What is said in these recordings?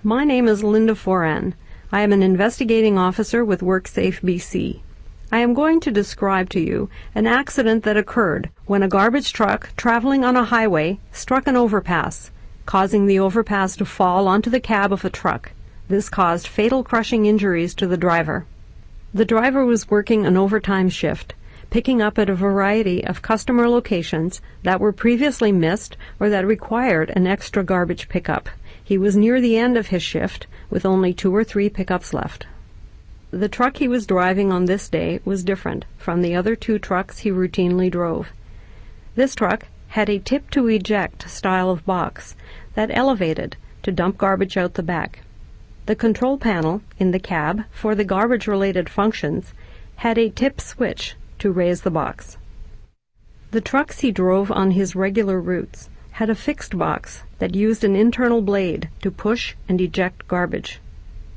My name is Linda Foran. I am an investigating officer with WorkSafeBC. I am going to describe to you an accident that occurred when a garbage truck traveling on a highway struck an overpass, causing the overpass to fall onto the cab of a truck. This caused fatal crushing injuries to the driver. The driver was working an overtime shift, picking up at a variety of customer locations that were previously missed or that required an extra garbage pickup. He was near the end of his shift, with only 2 or 3 pickups left. The truck he was driving on this day was different from the other 2 trucks he routinely drove. This truck had a tip-to-eject style of box that elevated to dump garbage out the back. The control panel in the cab for the garbage-related functions had a tip switch to raise the box. The trucks he drove on his regular routes had a fixed box that used an internal blade to push and eject garbage.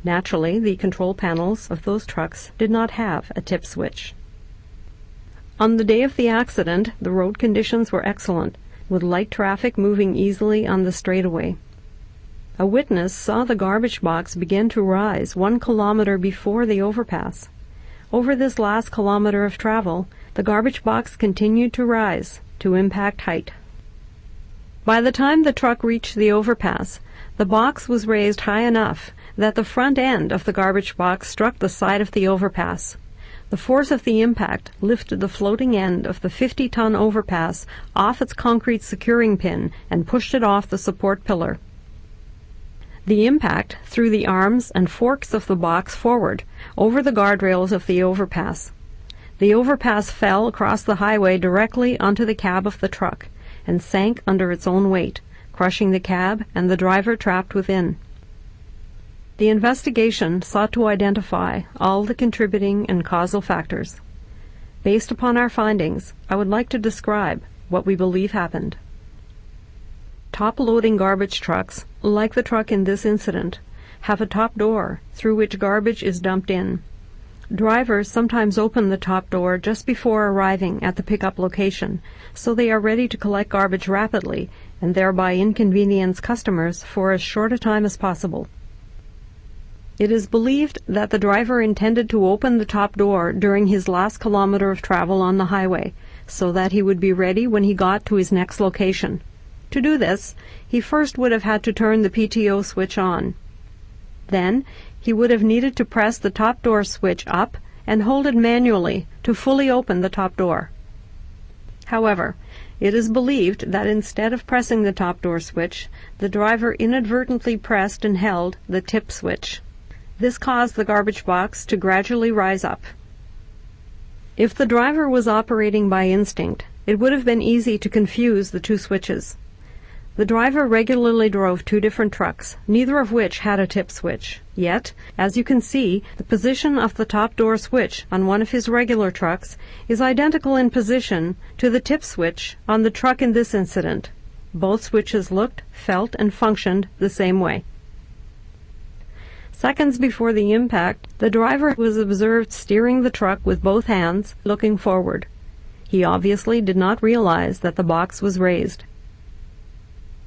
Naturally, the control panels of those trucks did not have a tip switch. On the day of the accident, the road conditions were excellent, with light traffic moving easily on the straightaway. A witness saw the garbage box begin to rise 1 kilometer before the overpass. Over this last kilometer of travel, the garbage box continued to rise to impact height. By the time the truck reached the overpass, the box was raised high enough that the front end of the garbage box struck the side of the overpass. The force of the impact lifted the floating end of the 50-ton overpass off its concrete securing pin and pushed it off the support pillar. The impact threw the arms and forks of the box forward over the guardrails of the overpass. The overpass fell across the highway directly onto the cab of the truck and sank under its own weight, crushing the cab and the driver trapped within. The investigation sought to identify all the contributing and causal factors. Based upon our findings, I would like to describe what we believe happened. Top-loading garbage trucks, like the truck in this incident, have a top door through which garbage is dumped in. Drivers sometimes open the top door just before arriving at the pickup location, so they are ready to collect garbage rapidly and thereby inconvenience customers for as short a time as possible. It is believed that the driver intended to open the top door during his last kilometer of travel on the highway, so that he would be ready when he got to his next location. To do this, he first would have had to turn the PTO switch on. Then, he would have needed to press the top door switch up and hold it manually to fully open the top door. However, it is believed that instead of pressing the top door switch, the driver inadvertently pressed and held the tip switch. This caused the garbage box to gradually rise up. If the driver was operating by instinct, it would have been easy to confuse the 2 switches. The driver regularly drove 2 different trucks, neither of which had a tip switch. Yet, as you can see, the position of the top door switch on one of his regular trucks is identical in position to the tip switch on the truck in this incident. Both switches looked, felt, and functioned the same way. Seconds before the impact, the driver was observed steering the truck with both hands, looking forward. He obviously did not realize that the box was raised.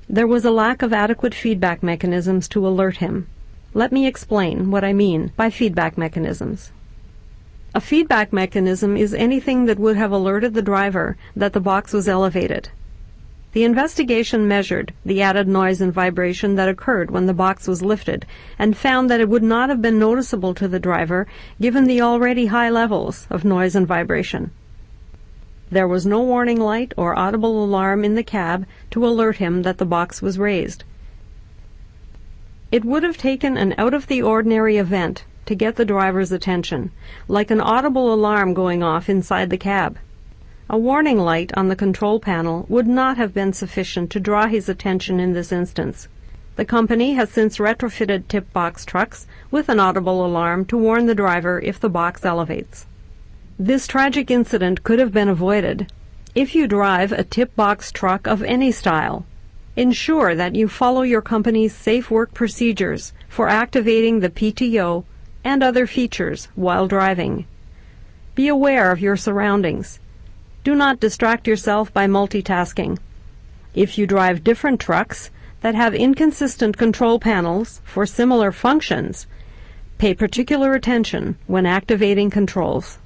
There was a lack of adequate feedback mechanisms to alert him. Let me explain what I mean by feedback mechanisms. A feedback mechanism is anything that would have alerted the driver that the box was elevated. The investigation measured the added noise and vibration that occurred when the box was lifted and found that it would not have been noticeable to the driver given the already high levels of noise and vibration. There was no warning light or audible alarm in the cab to alert him that the box was raised. It would have taken an out-of-the-ordinary event to get the driver's attention, like an audible alarm going off inside the cab. A warning light on the control panel would not have been sufficient to draw his attention in this instance. The company has since retrofitted tip box trucks with an audible alarm to warn the driver if the box elevates. This tragic incident could have been avoided. If you drive a tip box truck of any style, ensure that you follow your company's safe work procedures for activating the PTO and other features while driving. Be aware of your surroundings. Do not distract yourself by multitasking. If you drive different trucks that have inconsistent control panels for similar functions, pay particular attention when activating controls.